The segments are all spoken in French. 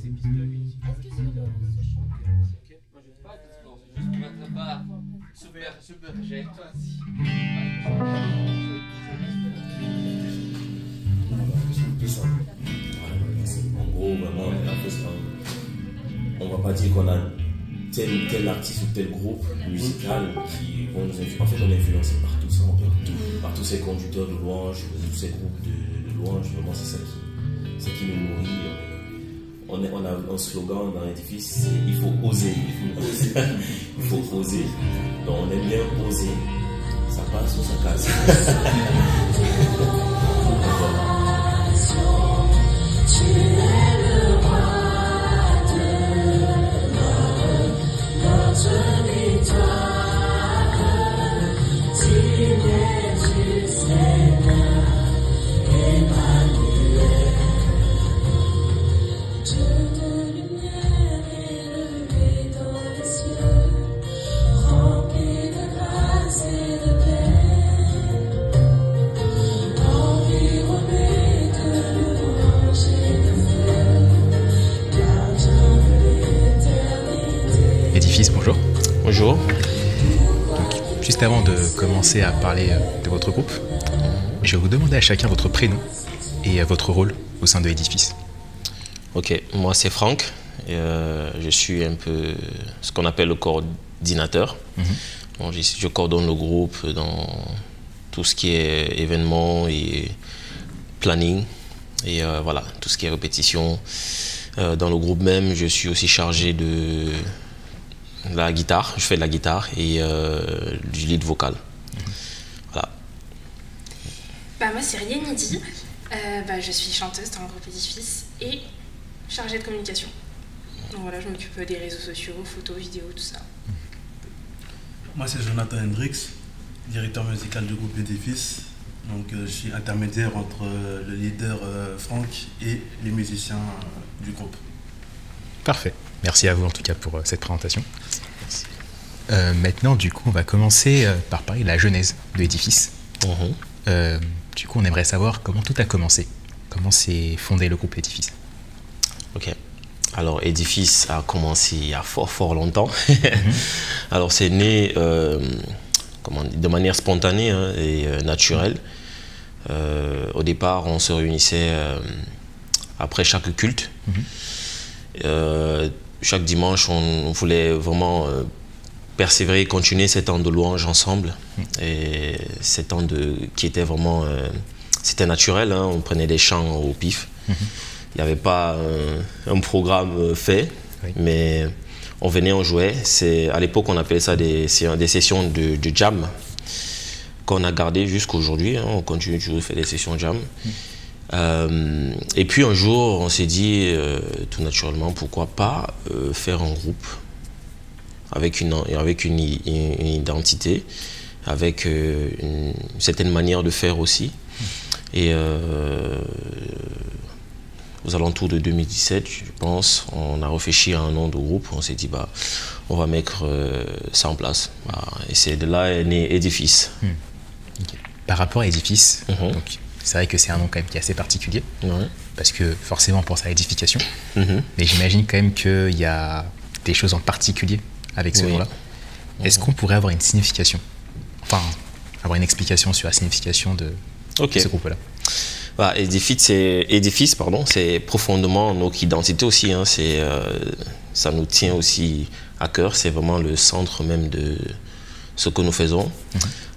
En gros, vraiment, on va pas dire qu'on a tel artiste ou tel groupe musical qui vont nous influencer. En fait, on est influencé par tout ça, par tous ces conducteurs de louanges, tous ces groupes de louanges. Vraiment, c'est ça qui nous nourrit. On a un slogan dans l'édifice, c'est il faut oser. Il faut oser. Donc, on aime bien oser. Ça passe ou ça casse. Bonjour. Bonjour. Donc, juste avant de commencer à parler de votre groupe, je vais vous demander à chacun votre prénom et votre rôle au sein de Édifice. Ok, moi c'est Franck. Je suis un peu ce qu'on appelle le coordinateur. Bon, je coordonne le groupe dans tout ce qui est événements et planning. Et voilà, tout ce qui est répétition. Dans le groupe même, je suis aussi chargé de la guitare, je fais de la guitare et du lead vocal. Voilà. Moi c'est Rienidi, je suis chanteuse dans le groupe Édifice et chargée de communication. Donc voilà, je m'occupe des réseaux sociaux, photos, vidéos, tout ça. Moi c'est Jonathan Hendrix, directeur musical du groupe Édifice. Donc je suis intermédiaire entre le leader Franck et les musiciens du groupe. Parfait. Merci à vous en tout cas pour cette présentation. Maintenant, du coup, on va commencer par parler de la genèse de Édifice. Du coup, on aimerait savoir comment tout a commencé. Comment s'est fondé le groupe Édifice. Ok. Alors, Édifice a commencé il y a fort longtemps. Alors, c'est né de manière spontanée et naturelle. Au départ, on se réunissait après chaque culte. Chaque dimanche, on voulait vraiment persévérer, continuer cet temps de louange ensemble. Et cet temps qui était vraiment... c'était naturel, on prenait des chants au pif. Il n'y avait pas un programme fait, mais on venait, on jouait. À l'époque, on appelait ça des sessions de jam qu'on a gardées jusqu'à aujourd'hui. On continue toujours de faire des sessions jam. Et puis un jour, on s'est dit tout naturellement, pourquoi pas faire un groupe avec une identité, avec une certaine manière de faire aussi. Et aux alentours de 2017, je pense, on a réfléchi à un nom de groupe. On s'est dit, on va mettre ça en place. Et c'est de là est né Édifice. Par rapport à Édifice, donc, c'est vrai que c'est un nom quand même qui est assez particulier, parce que forcément on pense à l'édification, mais j'imagine quand même qu'il y a des choses en particulier avec ce nom-là. Est-ce qu'on pourrait avoir une signification, enfin avoir une explication sur la signification de ce groupe-là? Édifice, c'est profondément notre identité aussi, ça nous tient aussi à cœur, c'est vraiment le centre même de ce que nous faisons.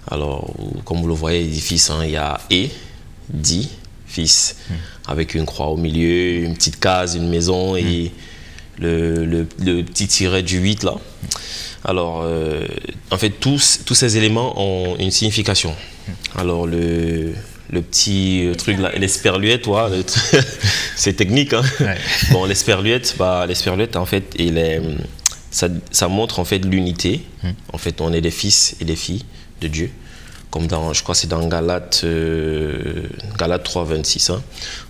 Alors, comme vous le voyez, Édifice, il y a dit fils, avec une croix au milieu, une petite case, une maison et le petit tiret du 8 là. Alors, en fait, tous ces éléments ont une signification. Alors, le petit truc là, l'esperluette, c'est technique. Bon, l'esperluette, en fait, ça montre en fait l'unité. En fait, on est des fils et des filles de Dieu. Comme je crois que c'est dans Galates 3, 26.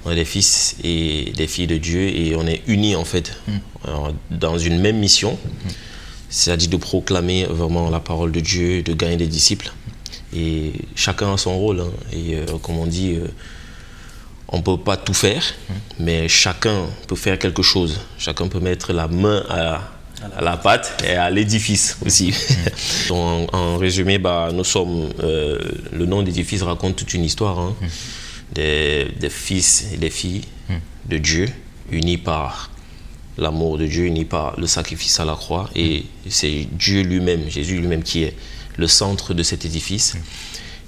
On est des fils et des filles de Dieu et on est unis en fait dans une même mission, c'est-à-dire de proclamer vraiment la parole de Dieu, de gagner des disciples. Et chacun a son rôle. Et comme on dit, On ne peut pas tout faire, mais chacun peut faire quelque chose. Chacun peut mettre la main à la pâte et à l'édifice aussi. En résumé, nous sommes... le nom d'édifice raconte toute une histoire, hein, des fils et des filles de Dieu, unis par l'amour de Dieu, unis par le sacrifice à la croix. Et c'est Dieu lui-même, Jésus lui-même, qui est le centre de cet édifice.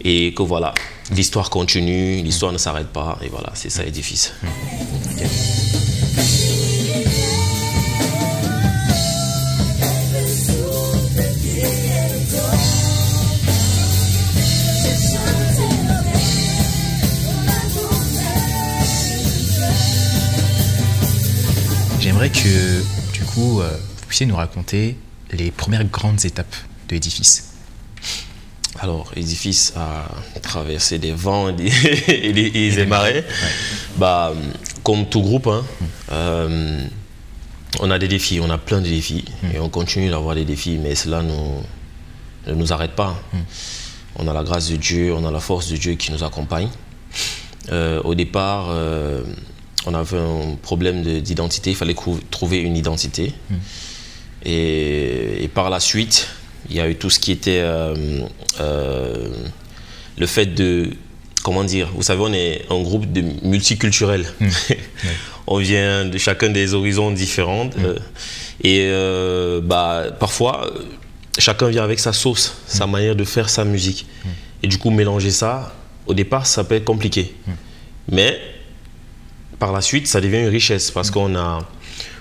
Et que voilà, l'histoire continue, l'histoire ne s'arrête pas, et voilà, c'est ça l'édifice. Okay. J'aimerais que, du coup, vous puissiez nous raconter les premières grandes étapes de l'édifice. Alors, l'édifice a traversé des vents et des marées. Ouais. Comme tout groupe, hein, on a des défis, on a plein de défis. Et on continue d'avoir des défis, mais cela ne nous arrête pas. On a la grâce de Dieu, on a la force de Dieu qui nous accompagne. Au départ, on avait un problème d'identité, il fallait trouver une identité. Et par la suite, il y a eu tout ce qui était le fait de, comment dire, vous savez, on est un groupe de multiculturel. On vient de chacun des horizons différents. Parfois, chacun vient avec sa sauce, sa manière de faire sa musique. Et du coup, mélanger ça, au départ, ça peut être compliqué. Mais par la suite, ça devient une richesse parce qu'on a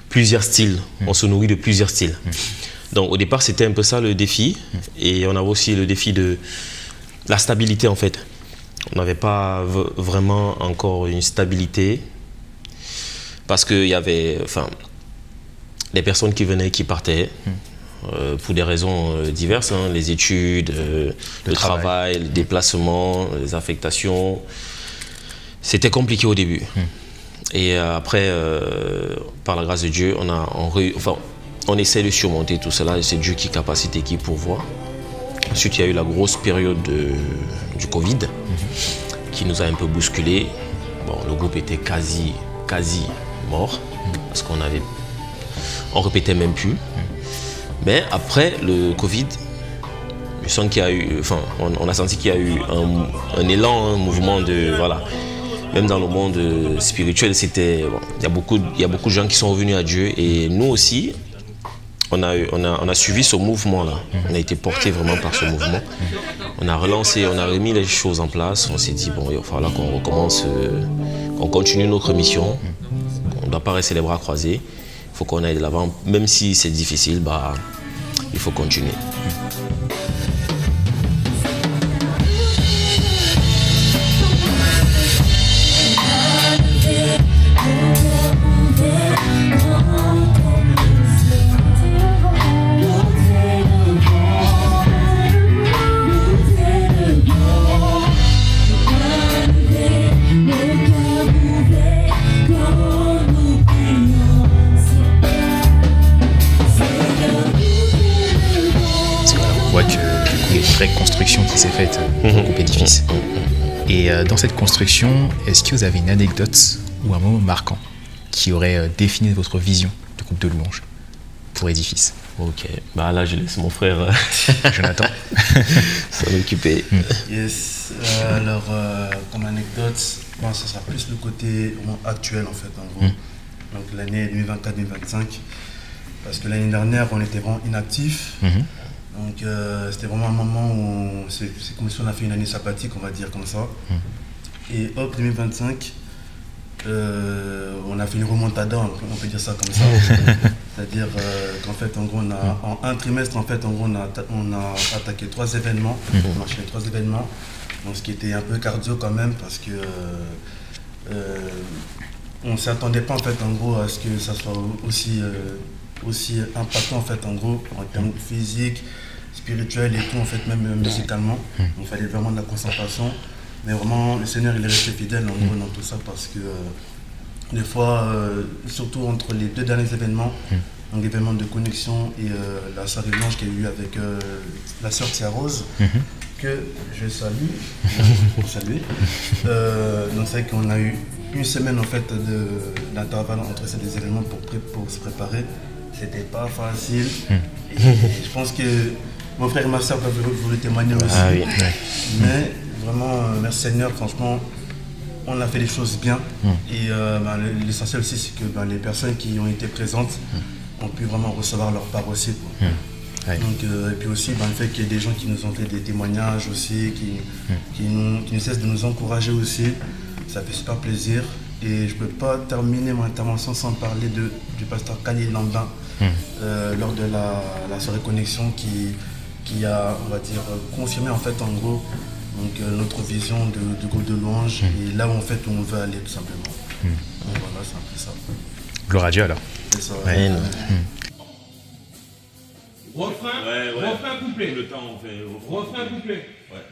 plusieurs styles. On se nourrit de plusieurs styles. Donc au départ, c'était un peu ça le défi. Et on avait aussi le défi de la stabilité en fait. On n'avait pas vraiment encore une stabilité parce qu'il y avait des personnes qui venaient et qui partaient pour des raisons diverses, hein, les études, le travail, le déplacement, les affectations. C'était compliqué au début. Et après, par la grâce de Dieu, on essaie de surmonter tout cela et c'est Dieu qui capacite et qui pourvoit. Ensuite, il y a eu la grosse période du Covid qui nous a un peu bousculé. Bon, le groupe était quasi mort parce on répétait même plus. Mais après le Covid, je sens qu'il y a eu, on a senti qu'il y a eu un élan, un mouvement de, voilà. Même dans le monde spirituel, il y a beaucoup de gens qui sont revenus à Dieu et nous aussi, on a suivi ce mouvement-là. On a été portés vraiment par ce mouvement. On a relancé, on a remis les choses en place. On s'est dit, bon, il va falloir qu'on recommence, qu'on continue notre mission. On ne doit pas rester les bras croisés. Il faut qu'on aille de l'avant. Même si c'est difficile, il faut continuer. Construction qui s'est faite au groupe Édifice. Et dans cette construction, est-ce que vous avez une anecdote ou un moment marquant qui aurait défini votre vision du groupe de louanges pour Édifice? Ok, là je laisse mon frère Jonathan s'en occuper. Yes, alors comme anecdote, ce sera plus le côté actuel en fait en gros. Donc l'année 2024-2025, parce que l'année dernière on était vraiment inactifs. Donc c'était vraiment un moment où c'est comme si on a fait une année sabbatique, on va dire comme ça. Et hop, 2025, on a fait une remontada, on peut dire ça comme ça. C'est-à-dire qu'en fait, en gros, en un trimestre, en fait, en gros, on a attaqué 3 événements. On a enchaîné 3 événements. Donc ce qui était un peu cardio quand même, parce que on ne s'attendait pas en fait, en gros, à ce que ça soit aussi impactant en fait, en gros, en termes physiques, spirituels et tout, en fait, même musicalement. Il fallait vraiment de la concentration. Mais vraiment, le Seigneur, il est resté fidèle en gros dans tout ça parce que des fois, surtout entre les 2 derniers événements, donc l'événement de connexion et la soirée blanche qu'il y a eu avec la sœur Tia Rose, que je salue, pour saluer. Donc c'est vrai qu'on a eu une semaine en fait d'intervalle entre ces deux éléments pour se préparer. C'était pas facile. Et je pense que mon frère et ma soeur peuvent vous le témoigner aussi. Ah oui. Mais vraiment, merci Seigneur, franchement, on a fait les choses bien. Et l'essentiel aussi, c'est que les personnes qui ont été présentes ont pu vraiment recevoir leur part aussi. Donc, et puis aussi, le fait qu'il y ait des gens qui nous ont fait des témoignages aussi, qui ne cessent de nous encourager aussi, ça fait super plaisir. Et je ne peux pas terminer mon intervention sans parler du pasteur Khalil Lambin lors de la soirée connexion qui a, on va dire, confirmé en fait en gros notre vision du groupe de louanges et là où en fait on veut aller tout simplement. Donc voilà, c'est un peu ça. Gloire à Dieu alors. C'est ça. Ouais. Refrain couplet. Le temps, on fait Refrain couplet. Ouais.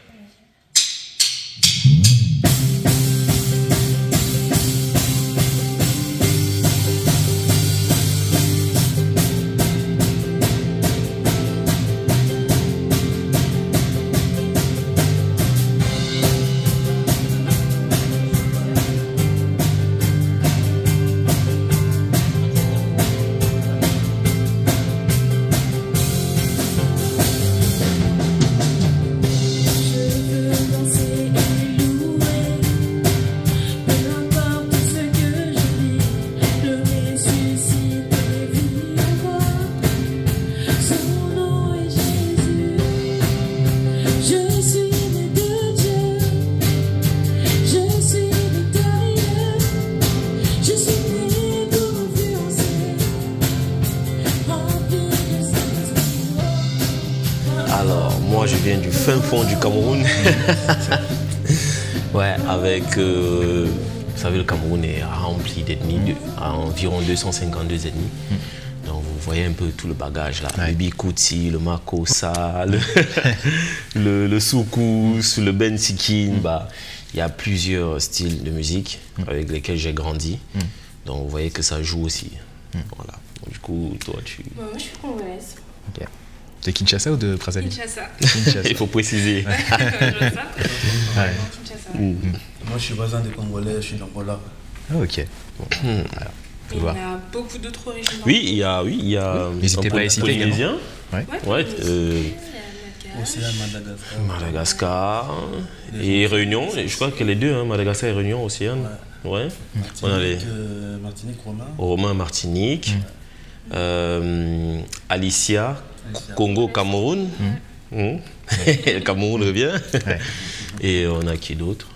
Fin fond du Cameroun. Ouais, avec, vous savez, le Cameroun est rempli d'ethnies, à environ 252 ethnies. Donc vous voyez un peu tout le bagage là, le Bikouti, le Makossa, le Soukous, le Bensikin. Il y a plusieurs styles de musique avec lesquels j'ai grandi. Donc vous voyez que ça joue aussi. Voilà. Donc, du coup, toi tu... Moi je suis congolaise. Ok. De Kinshasa ou de Brazzaville? Kinshasa. Il faut préciser. Kinshasa. Moi je suis voisin des Congolais, je suis d'Angola. Ah ok. Bon. Alors, il y a beaucoup d'autres origines. Oui, il y a n'hésitez pas à hésiter également. Madagascar et Réunion. Je crois que les deux, Madagascar et Réunion, Océane. Ouais. On a les Martinique, Romain, Martinique. Alicia. Congo, Cameroun. Le Cameroun revient. Et on a qui d'autre?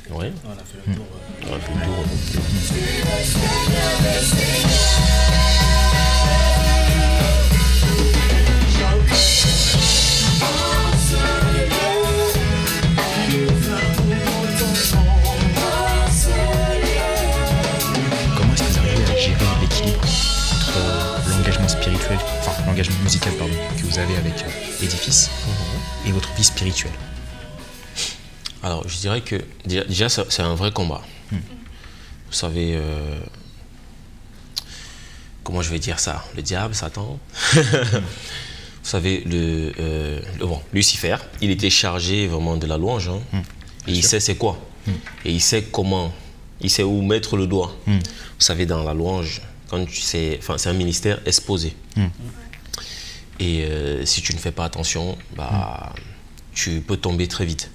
Ouais. On a fait le tour. On a fait le tour. Comment est-ce que vous arrivez à gérer l'équilibre entre l'engagement spirituel, enfin l'engagement musical pardon, que vous avez avec Édifice et votre vie spirituelle? Alors je dirais que déjà c'est un vrai combat. Vous savez, comment je vais dire ça? Le diable, Satan. Vous savez, Lucifer, il était chargé vraiment de la louange. Et il sait c'est quoi. Et il sait comment, il sait où mettre le doigt. Vous savez, dans la louange, c'est un ministère exposé. Et si tu ne fais pas attention, tu peux tomber très vite.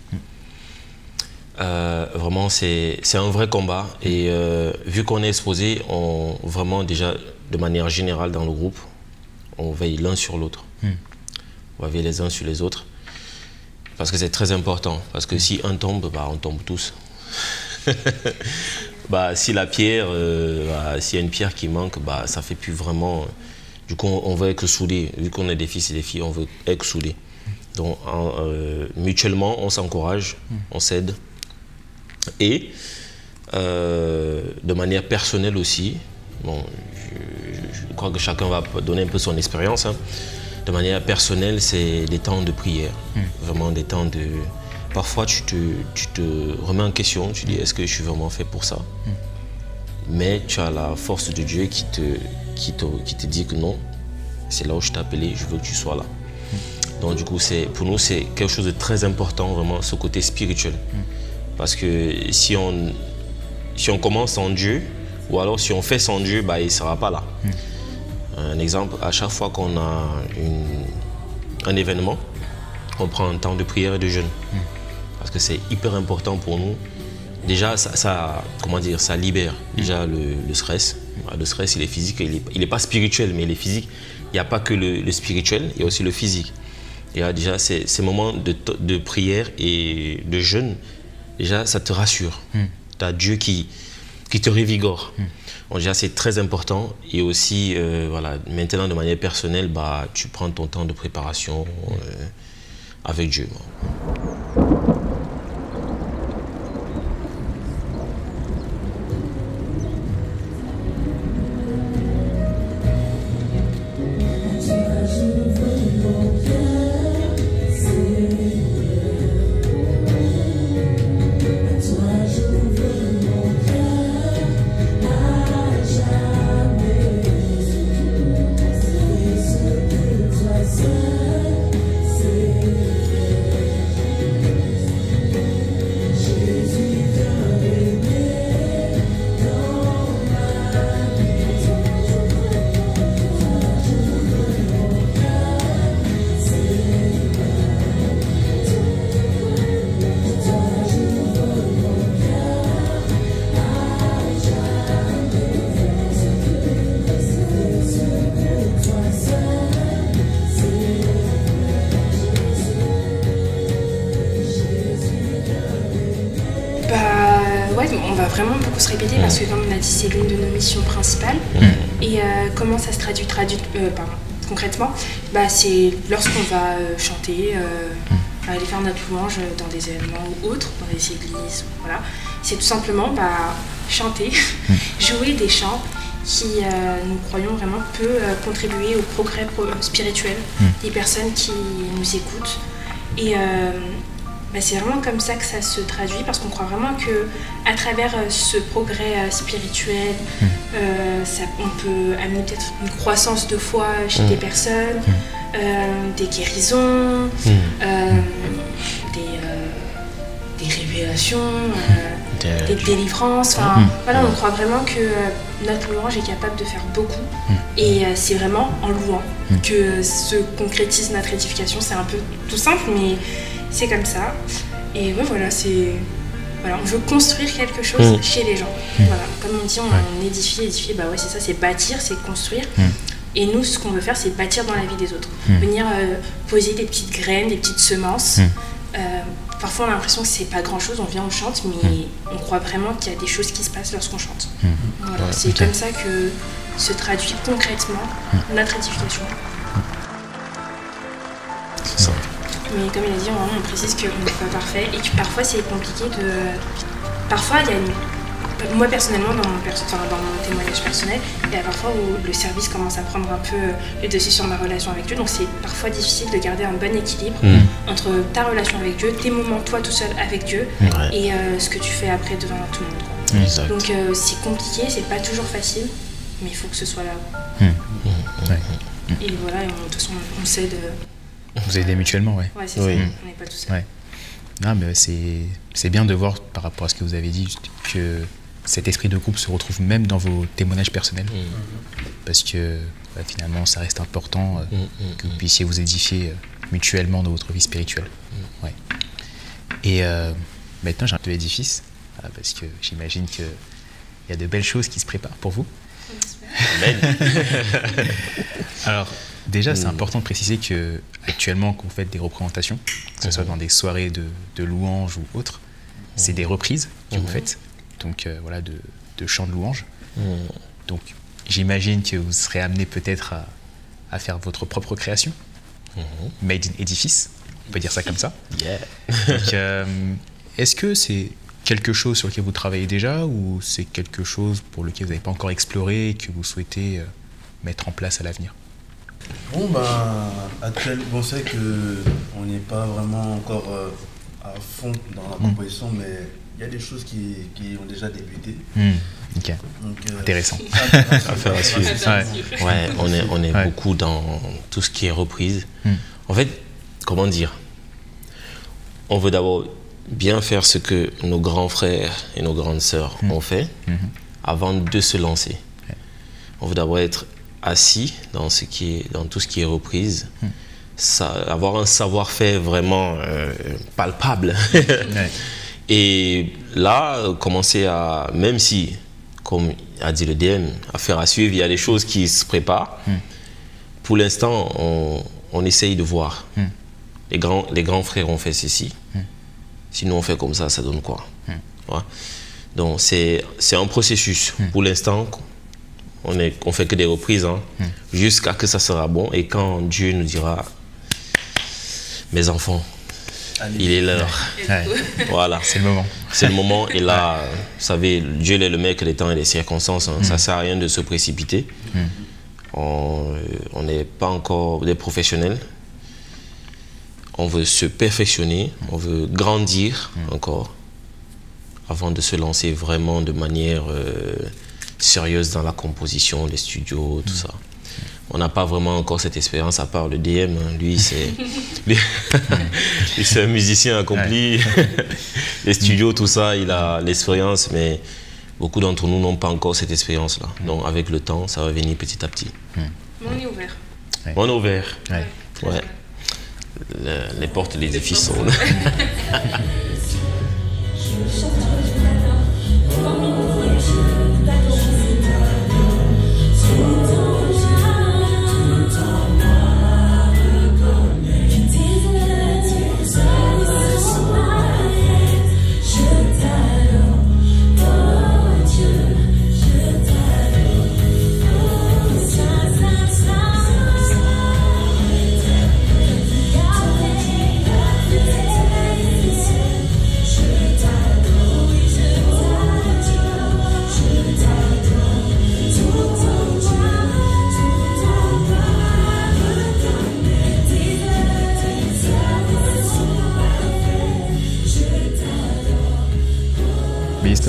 Vraiment, c'est un vrai combat. Et vu qu'on est exposé, vraiment déjà, de manière générale dans le groupe, on veille l'un sur l'autre. On va veiller les uns sur les autres. Parce que c'est très important. Parce que si un tombe, on tombe tous. Si la pierre, s'il y a une pierre qui manque, ça fait plus vraiment... Du coup, on veut être soudés. Vu qu'on est des fils et des filles, on veut être soudés. Donc, mutuellement, on s'encourage, on s'aide. Et de manière personnelle aussi, je crois que chacun va donner un peu son expérience. De manière personnelle, c'est des temps de prière. Vraiment des temps de... Parfois, tu te remets en question, tu dis, est-ce que je suis vraiment fait pour ça? Mais tu as la force de Dieu qui te dit que non, c'est là où je t'ai appelé, je veux que tu sois là. Donc du coup, pour nous, c'est quelque chose de très important, vraiment, ce côté spirituel. Parce que si on si on commence sans Dieu, ou alors si on fait sans Dieu, bah, il ne sera pas là. Un exemple, à chaque fois qu'on a un événement, on prend un temps de prière et de jeûne. Parce que c'est hyper important pour nous. Déjà, ça libère déjà le stress. Le stress, il est physique, il n'est pas spirituel, mais il est physique. Il n'y a pas que le spirituel, il y a aussi le physique. Et là, déjà, ces moments de prière et de jeûne, déjà, ça te rassure. Tu as Dieu qui te revigore. Donc, déjà, c'est très important. Et aussi, voilà, maintenant, de manière personnelle, bah, tu prends ton temps de préparation avec Dieu. On va vraiment beaucoup se répéter parce que comme on a dit, c'est l'une de nos missions principales. Et comment ça se traduit concrètement, bah, c'est lorsqu'on va chanter, aller faire notre louange dans des événements ou autres, dans des églises, voilà. C'est tout simplement chanter, jouer des chants qui, nous croyons vraiment, peut contribuer au progrès spirituel des personnes qui nous écoutent. Et c'est vraiment comme ça que ça se traduit, parce qu'on croit vraiment qu'à travers ce progrès spirituel, on peut amener peut-être une croissance de foi chez des personnes, des guérisons, des révélations, des délivrances. Voilà, on croit vraiment que notre louange est capable de faire beaucoup. Et c'est vraiment en louant que se concrétise notre édification. C'est un peu tout simple, mais c'est comme ça. Et voilà, on veut construire quelque chose chez les gens. Voilà, comme on dit, on édifie, bah ouais, c'est ça, c'est bâtir, c'est construire. Et nous, ce qu'on veut faire, c'est bâtir dans la vie des autres. Venir poser des petites graines, des petites semences. Parfois, on a l'impression que c'est pas grand-chose, on vient, on chante, mais on croit vraiment qu'il y a des choses qui se passent lorsqu'on chante. Voilà, c'est comme ça que se traduit concrètement notre édification. C'est ça. Mais comme il a dit, on précise qu'on n'est pas parfait et que parfois c'est compliqué de... Parfois, il y a moi personnellement, dans mon témoignage personnel, il y a parfois où le service commence à prendre un peu le dessus sur ma relation avec Dieu. Donc c'est parfois difficile de garder un bon équilibre entre ta relation avec Dieu, tes moments toi tout seul avec Dieu et ce que tu fais après devant tout le monde. Exact. Donc c'est compliqué, c'est pas toujours facile, mais il faut que ce soit là. Et voilà, de toute façon on s'aide. Vous aidez mutuellement, ouais. Ouais, c'est ça, on n'est pas tout seul. Ouais. Non, mais c'est bien de voir, par rapport à ce que vous avez dit, que cet esprit de groupe se retrouve même dans vos témoignages personnels. Parce que finalement, ça reste important que vous puissiez vous édifier mutuellement dans votre vie spirituelle. Ouais. Et maintenant, j'ai un peu l'édifice, parce que j'imagine qu'il y a de belles choses qui se préparent pour vous. Amen. Alors, déjà, c'est important de préciser que actuellement, quand vous faites des représentations, que ce soit dans des soirées de louanges ou autres, c'est des reprises que vous faites, donc voilà, de chants de louanges. Donc, j'imagine que vous serez amené peut-être à faire votre propre création, made in edifice, on peut dire ça comme ça. Donc, est-ce que c'est quelque chose sur lequel vous travaillez déjà, ou c'est quelque chose pour lequel vous n'avez pas encore exploré et que vous souhaitez mettre en place à l'avenir? Bon, actuellement, c'est vrai qu'on n'est pas vraiment encore à fond dans la composition, mais il y a des choses qui ont déjà débuté. Ok. Donc, intéressant. Affaire à suivre. Ouais, on est beaucoup dans tout ce qui est reprise. En fait, comment dire, on veut d'abord bien faire ce que nos grands frères et nos grandes sœurs ont fait avant de se lancer. On veut d'abord être assis dans tout ce qui est reprise, avoir un savoir-faire vraiment palpable. Et là, commencer à, même si, comme a dit le DM, à faire à suivre, il y a des choses qui se préparent. Pour l'instant, on essaye de voir. Les grands frères ont fait ceci. Si nous on fait comme ça donne quoi? Ouais. Donc c'est un processus. Pour l'instant, on fait que des reprises, jusqu'à que ça sera bon. Et quand Dieu nous dira, mes enfants, il est l'heure. Voilà, c'est le moment. C'est le moment. Et là, vous savez, Dieu est le maître des temps et des circonstances. Ça ne sert à rien de se précipiter. On n'est pas encore des professionnels. On veut se perfectionner, on veut grandir encore avant de se lancer vraiment de manière sérieuse dans la composition, les studios, tout ça. On n'a pas vraiment encore cette expérience à part le DM. Lui, c'est un musicien accompli. Les studios, tout ça, il a l'expérience, mais beaucoup d'entre nous n'ont pas encore cette expérience-là. Donc avec le temps, ça va venir petit à petit. On est ouvert. On est ouvert. Ouais. Les portes de l'édifice sont là.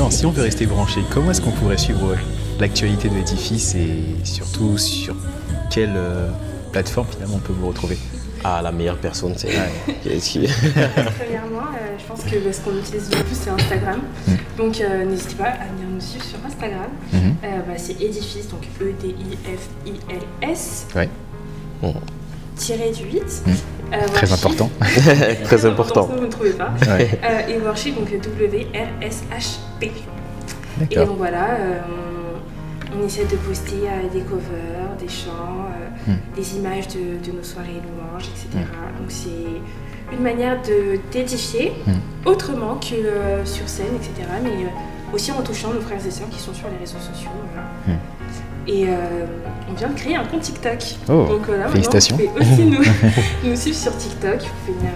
Si on veut rester branché, comment est-ce qu'on pourrait suivre l'actualité de l'édifice et surtout sur quelle plateforme finalement on peut vous retrouver? Ah, la meilleure personne, c'est... Premièrement, je pense que ce qu'on utilise le plus, c'est Instagram. Donc n'hésitez pas à venir nous suivre sur Instagram. C'est Edifice, donc EDIFILS. Tiré du 8. Très important. Très important. Vous ne trouvez pas. Et Worship, donc WRSHP. Et donc voilà, on essaie de poster des covers, des chants, des images de nos soirées louanges, etc. Donc c'est une manière d'édifier autrement que sur scène, etc. Mais aussi en touchant nos frères et sœurs qui sont sur les réseaux sociaux. Voilà. Et on vient de créer un compte TikTok. Donc là, félicitations. Vous pouvez aussi nous suivre sur TikTok. Vous pouvez venir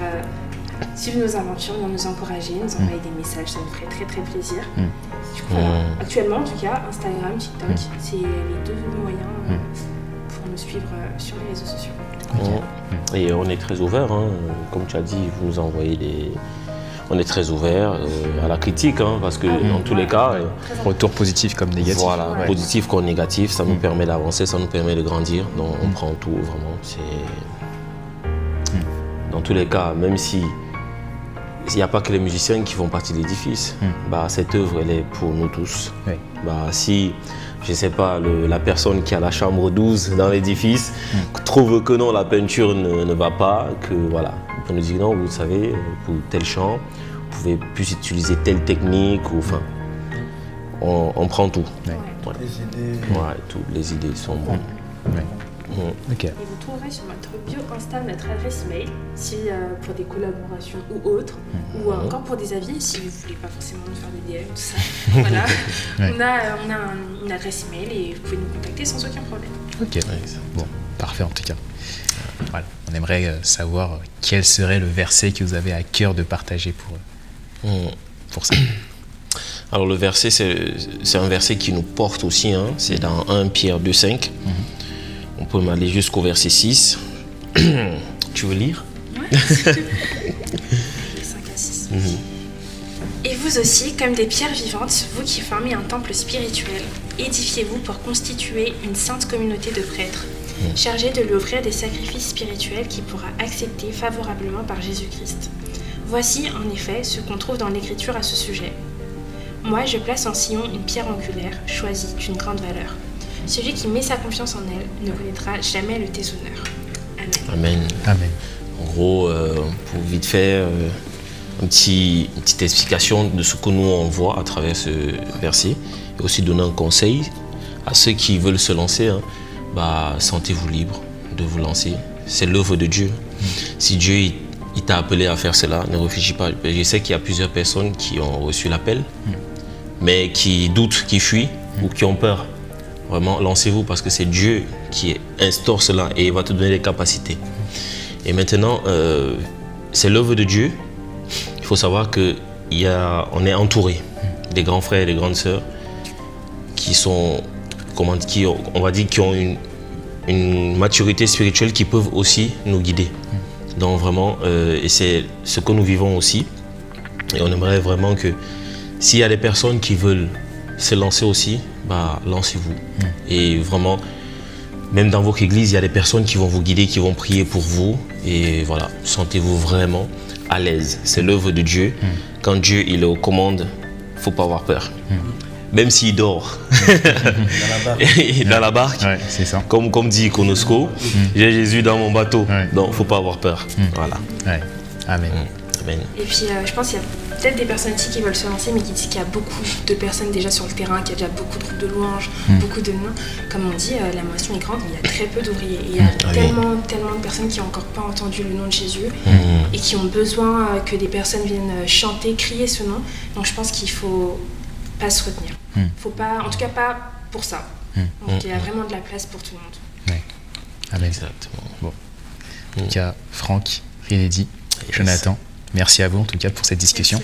suivre nos aventures, venir nous encourager, nous envoyer des messages, ça nous ferait très très plaisir. Du coup, actuellement, en tout cas, Instagram, TikTok, c'est les deux moyens pour nous suivre sur les réseaux sociaux. Et on est très ouvert, comme tu as dit, vous nous envoyez des... On est très ouvert à la critique, parce que dans tous les cas... Retour positif comme négatif. Voilà, positif comme négatif, ça nous permet d'avancer, ça nous permet de grandir. Donc on prend tout, vraiment. Dans tous les cas, même si il n'y a pas que les musiciens qui font partie de l'édifice, cette œuvre, elle est pour nous tous. Si, je ne sais pas, la personne qui a la chambre 12 dans l'édifice trouve que non, la peinture ne va pas, que voilà. On nous dit non, vous savez, pour tel chant, vous pouvez plus utiliser telle technique, ou enfin, on prend tout. Les idées. Toutes les idées sont bonnes. Et vous trouverez sur notre bio Insta notre adresse mail si pour des collaborations ou autres, ou encore pour des avis si vous ne voulez pas forcément nous faire des DM, tout ça. Voilà. On a une adresse mail et vous pouvez nous contacter sans aucun problème. Bon, parfait en tout cas. Voilà. On aimerait savoir quel serait le verset que vous avez à cœur de partager pour ça. Alors le verset, c'est un verset qui nous porte aussi, c'est dans 1 Pierre 2,5. On peut aller jusqu'au verset 6. Tu veux lire? Oui. 5 à 6. Et vous aussi, comme des pierres vivantes, vous qui formez un temple spirituel, édifiez-vous pour constituer une sainte communauté de prêtres, chargés de lui offrir des sacrifices spirituels qu'il pourra accepter favorablement par Jésus-Christ. Voici en effet ce qu'on trouve dans l'Écriture à ce sujet. Moi, je place en Sion une pierre angulaire, choisie d'une grande valeur. Celui qui met sa confiance en elle ne connaîtra jamais le déshonneur. Amen. Amen. Amen. En gros, pour vite faire une petite explication de ce que nous on voit à travers ce verset, et aussi donner un conseil à ceux qui veulent se lancer, hein, sentez-vous libre de vous lancer. C'est l'œuvre de Dieu. Si Dieu il t'a appelé à faire cela, ne réfléchis pas. Je sais qu'il y a plusieurs personnes qui ont reçu l'appel, mais qui doutent, qui fuient ou qui ont peur. Vraiment, lancez-vous parce que c'est Dieu qui instaure cela et il va te donner les capacités. Et maintenant, c'est l'œuvre de Dieu. Il faut savoir qu'on est entouré des grands frères et des grandes sœurs qui sont, on va dire, qui ont une maturité spirituelle qui peuvent aussi nous guider. Donc vraiment, et c'est ce que nous vivons aussi. Et on aimerait vraiment que s'il y a des personnes qui veulent se lancer aussi, lancez-vous. Et vraiment, même dans votre église, il y a des personnes qui vont vous guider, qui vont prier pour vous. Et voilà, sentez-vous vraiment à l'aise. C'est l'œuvre de Dieu. Quand Dieu il est aux commandes, il ne faut pas avoir peur. Même s'il dort dans la barque, Ouais, c'est ça. comme dit Konosko, j'ai Jésus dans mon bateau. Donc il ne faut pas avoir peur. Voilà. Ouais. Amen. Amen. Et puis je pense qu'il y a peut-être des personnes ici qui veulent se lancer, mais qui disent qu'il y a beaucoup de personnes déjà sur le terrain, qu'il y a déjà beaucoup de groupes de louanges, beaucoup de noms. Comme on dit, la moisson est grande, mais il y a très peu d'ouvriers. Et il y a tellement de personnes qui n'ont encore pas entendu le nom de Jésus et qui ont besoin que des personnes viennent chanter, crier ce nom. Donc je pense qu'il ne faut pas se retenir. Faut pas, en tout cas pas pour ça. Donc il y a vraiment de la place pour tout le monde. Ouais. Amen. Exactement. Bon. En tout cas, Franck, Rinedi, Jonathan, merci à vous en tout cas pour cette discussion.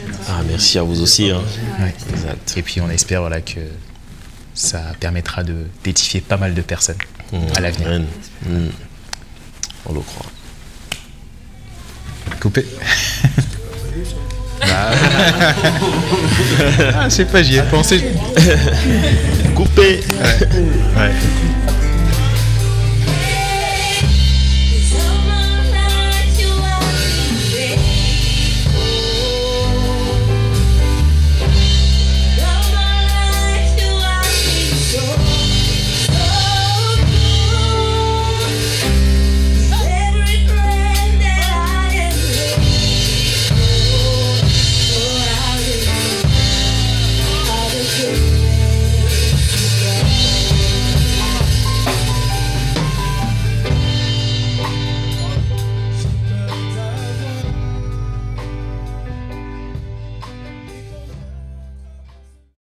Merci à vous aussi. Hein. Ouais. Exact. Et puis on espère que ça permettra d'édifier pas mal de personnes à l'avenir. Amen. On le croit. Coupé. Je sais pas, j'y ai pensé. Coupé. Ouais.